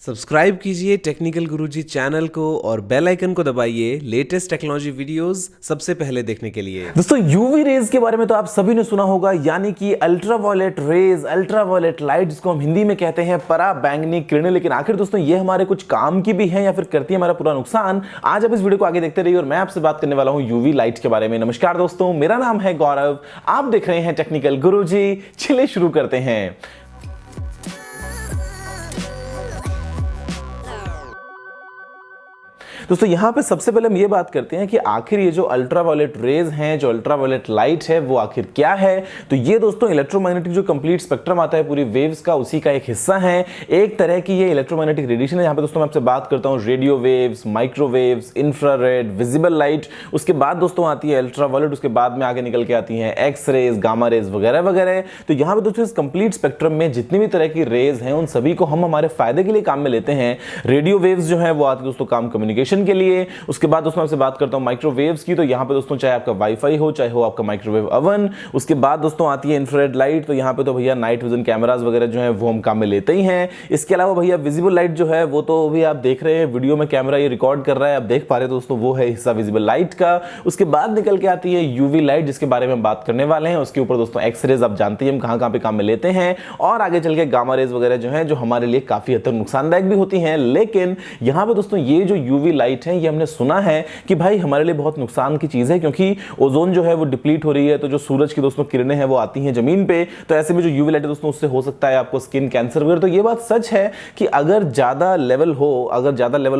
Subscribe कीजिए technical गुरुजी channel को और बेल आइकन को दबाइए लेटेस्ट टेक्नोलॉजी वीडियोस सबसे पहले देखने के लिए। दोस्तों यूवी रेज के बारे में तो आप सभी ने सुना होगा, यानी कि अल्ट्रावायलेट रेज, अल्ट्रावायलेट लाइट जिसको हम हिंदी में कहते हैं परा बैंगनी किरणें। लेकिन आखिर दोस्तों ये हमारे कुछ काम की भी है या फिर करती है हमारा पूरा नुकसान? आज आप इस वीडियो को आगे देखते रहिए और मैं आपसे बात करने वाला हूं यूवी लाइट के बारे में। नमस्कार दोस्तों, मेरा नाम है गौरव, आप देख रहे हैं टेक्निकल गुरुजी। चलिए शुरू करते हैं। दोस्तों यहां पे सबसे पहले हम ये बात करते हैं कि आखिर ये जो अल्ट्रावायलेट रेज हैं, जो अल्ट्रावायलेट लाइट है, वो आखिर क्या है। तो ये दोस्तों इलेक्ट्रोमैग्नेटिक जो कंप्लीट स्पेक्ट्रम आता है पूरी वेव्स का, उसी का एक हिस्सा है। एक तरह की ये इलेक्ट्रोमैग्नेटिक रेडिएशन है। यहाँ पे दोस्तों मैं आपसे बात करता हूँ radio waves, microwaves, infrared, visible light. उसके बाद दोस्तों आती है अल्ट्रावायलेट, उसके बाद में आगे निकल के आती है एक्स रेज, गामा रेज वगैरह वगैरह। तो यहाँ पे दोस्तों इस कंप्लीट स्पेक्ट्रम में जितनी भी तरह की रेज हैं उन सभी को हम हमारे फायदे के लिए काम में लेते हैं। रेडियो वेव्स जो है वो आती है दोस्तों काम कम्युनिकेशन के लिए। उसके बाद दोस्तों आपसे बात करता हूं माइक्रोवेव्स की। तो यहां पे दोस्तों चाहे आपका वाईफाई हो, चाहे हो आपका माइक्रोवेव ओवन। उसके बाद दोस्तों आती है इंफ्रारेड लाइट। तो यहां पे तो भैया नाइट विजन कैमरास वगैरह जो है वो हम काम में लेते ही हैं। इसके अलावा भैया विजिबल लाइट जो है वो तो भी आप देख रहे हैं, वीडियो में कैमरा ये रिकॉर्ड कर रहा है, आप देख पा रहे हैं दोस्तों, वो है हिस्सा विजिबल लाइट का। उसके बाद निकल के आती है यूवी लाइट, जिसके बारे में हम बात करने वाले हैं। उसके ऊपर दोस्तों एक्स रेज, आप जानते हैं हम कहां पे काम में लेते हैं। और आगे चल के गामा रेज वगैरह जो है, जो हमारे लिए काफी हद तक नुकसानदायक भी होती हैं। लेकिन यहां पे दोस्तों ये जो यूवी लाइट है, ये हमने सुना है कि भाई हमारे लिए बहुत नुकसान की चीज है, क्योंकि ओजोन जो है वो डिप्लीट हो रही है। तो जो सूरज की दोस्तों किरणें हैं वो आती हैं जमीन पे। तो ऐसे में जो यूवी लाइट है दोस्तों, उससे हो सकता है आपको स्किन कैंसर वगैरह। तो ये बात सच है कि अगर ज्यादा लेवल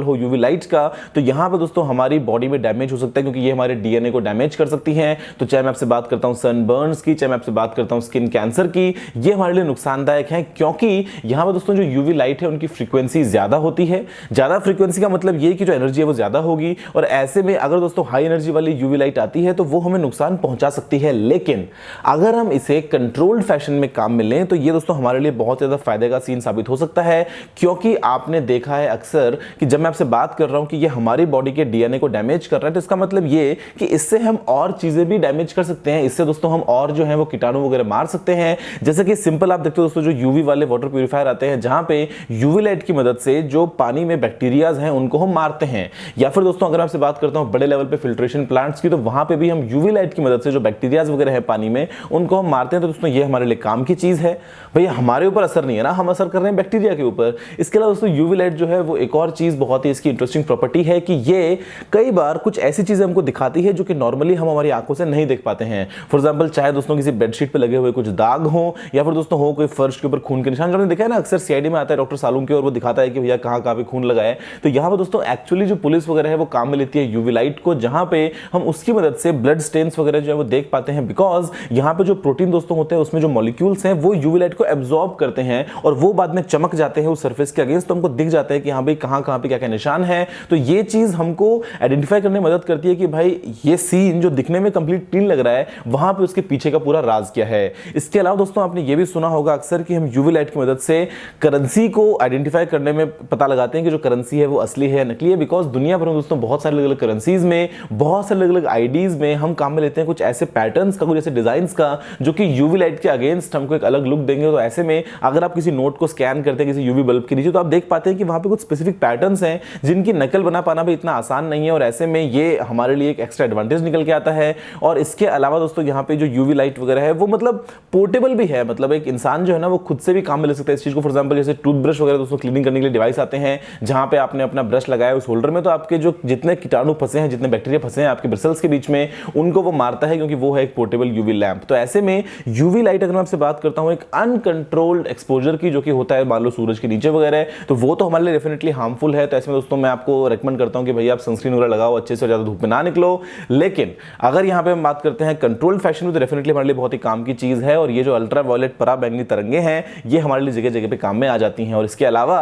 हो यूवी लाइट का, तो यहां पे दोस्तों हमारी बॉडी में डैमेज हो सकता है, क्योंकि ये हमारे डीएनए को डैमेज कर सकती है। तो चाहे मैं आपसे बात करता हूं सनबर्न्स की, चाहे मैं आपसे बात करता हूं स्किन कैंसर की, ये हमारे लिए नुकसानदायक है। क्योंकि यहां पे दोस्तों जो यूवी लाइट है उनकी फ्रीक्वेंसी ज्यादा होती है। ज्यादा फ्रीक्वेंसी का मतलब ये कि जो एनर्जी है वो ज्यादा होगी। और ऐसे में अगर दोस्तों हाई एनर्जी वाली यूवी लाइट आती है तो वो हमें नुकसान पहुंचा सकती है। लेकिन अगर हम इसे कंट्रोल्ड फैशन में काम में लें तो ये दोस्तों हमारे लिए बहुत ज्यादा फायदे का सीन साबित हो सकता है। क्योंकि आपने देखा है अक्सर कि जब मैं आपसे बात कर रहा हूं कि ये हमारी बॉडी के डीएनए को डैमेज कर रहा है, तो इसका मतलब ये कि इससे हम और चीजें भी डैमेज कर सकते हैं। इससे दोस्तों हम और जो है वो कीटाणु वगैरह मार सकते हैं। जैसे कि सिंपल आप देखते हो दोस्तों, जो यूवी वाले वाटर प्यूरिफायर आते हैं, जहां पे यूवी लाइट की मदद से जो पानी में बैक्टीरियाज हैं उनको हम मारते हैं। या फिर दोस्तों अगर आपसे बात करता हूं बड़े लेवल पे फिल्ट्रेशन प्लांट्स की, तो वहां पे भी हम यूवी लाइट की मदद से जो बैक्टीरियाज वगैरह है पानी में, उनको हम मारते हैं। तो दोस्तों ये हमारे लिए काम की चीज है। भैया हमारे ऊपर असर नहीं है ना, हम असर कर रहे हैं बैक्टीरिया के ऊपर। इसके अलावा दोस्तों यूवी लाइट जो है वो एक और चीज बहुत ही इसकी इंटरेस्टिंग प्रॉपर्टी है कि ये कई बार कुछ ऐसी चीजें हमको दिखाती है जो कि नॉर्मली हम हमारी आंखों से नहीं देख पाते हैं। फॉर एग्जांपल चाहे दोस्तों किसी बेडशीट पे लगे हुए कुछ दाग हो, या फिर दोस्तों हो कोई फर्श के ऊपर खून के निशान। जो आपने देखा है ना अक्सर सीआईडी में आता है डॉक्टर सालूम के, और वो दिखाता है कि भैया कहां पे खून लगा है। तो यहां पर दोस्तों एक्चुअली जो पुलिस वगैरह है वो काम में लेती है यूवी लाइट को, जहां पे हम उसकी मदद से ब्लड स्टेन्स वगैरह जो है वो देख पाते हैं। बिकॉज यहां पे जो प्रोटीन दोस्तों होते हैं उसमें जो मॉलिक्यूल्स हैं वो यूवी लाइट को एब्जॉर्ब करते हैं और वो बाद में चमक जाते हैं उस सरफेस के अगेंस्ट। तो हमको दिख जाता है कि हां भाई कहां पे क्या क्या निशान है। तो ये चीज हमको आइडेंटिफाई करने में मदद करती है कि भाई ये सीन जो दिखने में कंप्लीट क्लीन लग रहा है, वहां पे उसके पीछे का पूरा राज क्या है। इसके अलावा दोस्तों आपने ये भी सुना होगा अक्सर कि हम यूवी लाइट की मदद से करेंसी को आइडेंटिफाई करने में पता लगाते हैं कि जो करेंसी है वो असली है या नकली है। बिकॉज दुनिया भर में दोस्तों बहुत सारे अलग अलग करेंसीज में, बहुत सारे अलग अलग आईडीज में हम काम में लेते हैं कुछ ऐसे पैटर्न्स का, कुछ ऐसे डिजाइन्स का, जो कि यूवी लाइट के अगेंस्ट हमको एक अलग लुक देंगे। तो ऐसे में अगर आप किसी नोट को स्कैन करते हैं किसी यूवी बल्ब के नीचे, तो आप देख पाते हैं कि वहां पे कुछ स्पेसिफिक पैटर्न्स हैं जिनकी नकल बना पाना भी इतना आसान नहीं है। और ऐसे में ये हमारे लिए एक एक्स्ट्रा एडवांटेज निकल के आता है। और इसके अलावा दोस्तों यहाँ पे जो यूवी लाइट वगैरह है वो मतलब पोर्टेबल भी है। मतलब एक इंसान जो है ना वो खुद से भी काम में ले सकता है इस चीज को। फॉर एग्जांपल जैसे टूथब्रश वगैरह दोस्तों क्लीनिंग करने के लिए डिवाइस आते हैं, जहां पे आपने अपना ब्रश लगाया उस होल्डर में, तो आपके जो जितने कीटाणु फंसे हैं, जितने बैक्टीरिया फंसे हैं आपके ब्रिसल्स के बीच में, उनको वो मारता है, क्योंकि वो है एक पोर्टेबल यूवी लैंप। तो ऐसे में यूवी लाइट अगर मैं आपसे बात करता हूं एक अनकंट्रोल्ड एक्सपोजर की, जो कि होता है मान लो सूरज के नीचे वगैरह, तो वो तो हमारे लिए डेफिनेटली हार्मफुल है। तो ऐसे में दोस्तों मैं आपको रेकमेंड करता हूं कि भैया आप सनस्क्रीन वगैरह लगाओ, अच्छे से ज्यादा धूप में ना निकलो। लेकिन अगर यहां पे हम बात करते हैं कंट्रोल्ड फैशन में, तो डेफिनेटली हमारे लिए बहुत ही काम की चीज है। और ये जो अल्ट्रावायलेट पराबैंगनी तरंगे हैं, ये हमारे लिए जगह जगह पे काम में आ जाती हैं। और इसके अलावा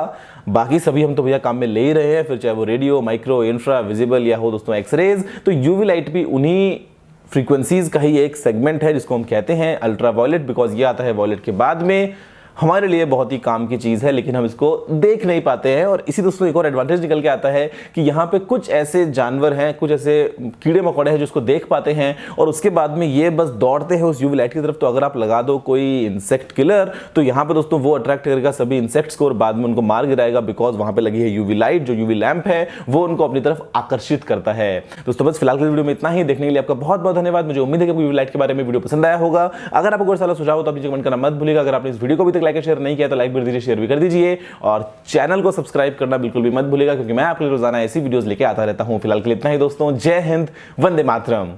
बाकी सभी हम तो भैया काम में ले ही रहे हैं, फिर चाहे वो रेडियो, माइक्रो, इंफ्रा, विजिबल या हो दोस्तों एक्स रेज। तो यूवी लाइट भी उन्हीं फ्रीक्वेंसीज का ही एक सेगमेंट है जिसको हम कहते हैं अल्ट्रावायलेट, बिकॉज ये आता है वायलेट के बाद में। हमारे लिए बहुत ही काम की चीज़ है, लेकिन हम इसको देख नहीं पाते हैं। और इसी दोस्तों एक और एडवांटेज निकल के आता है कि यहाँ पे कुछ ऐसे जानवर हैं, कुछ ऐसे कीड़े मकोड़े हैं जो इसको देख पाते हैं और उसके बाद में ये बस दौड़ते हैं उस यूवी लाइट की तरफ। तो अगर आप लगा दो कोई इंसेक्ट किलर, तो यहाँ पे दोस्तों वो अट्रैक्ट करेगा सभी इंसेक्ट्स को और बाद में उनको मार गिराएगा, बिकॉज वहां पे लगी है यूवी लाइट, जो यूवी लैंप है वो उनको अपनी तरफ आकर्षित करता है। दोस्तों बस फिलहाल के वीडियो में इतना ही। देखने के लिए आपका बहुत बहुत धन्यवाद। मुझे उम्मीद है कि यूवी लाइट के बारे में वीडियो पसंद आया होगा। अगर आपको कोई सलाह सुझाव हो तो आप कमेंट करना मत भूलिएगा। अगर आपने इस वीडियो को अभी तक लाइक शेयर नहीं किया तो लाइक भी दीजिए, शेयर भी कर दीजिए और चैनल को सब्सक्राइब करना बिल्कुल भी मत भूलिएगा, क्योंकि मैं आपके लिए रोजाना ऐसी वीडियोस लेके आता रहता हूं। फिलहाल के लिए इतना ही दोस्तों। जय हिंद, वंदे मातरम।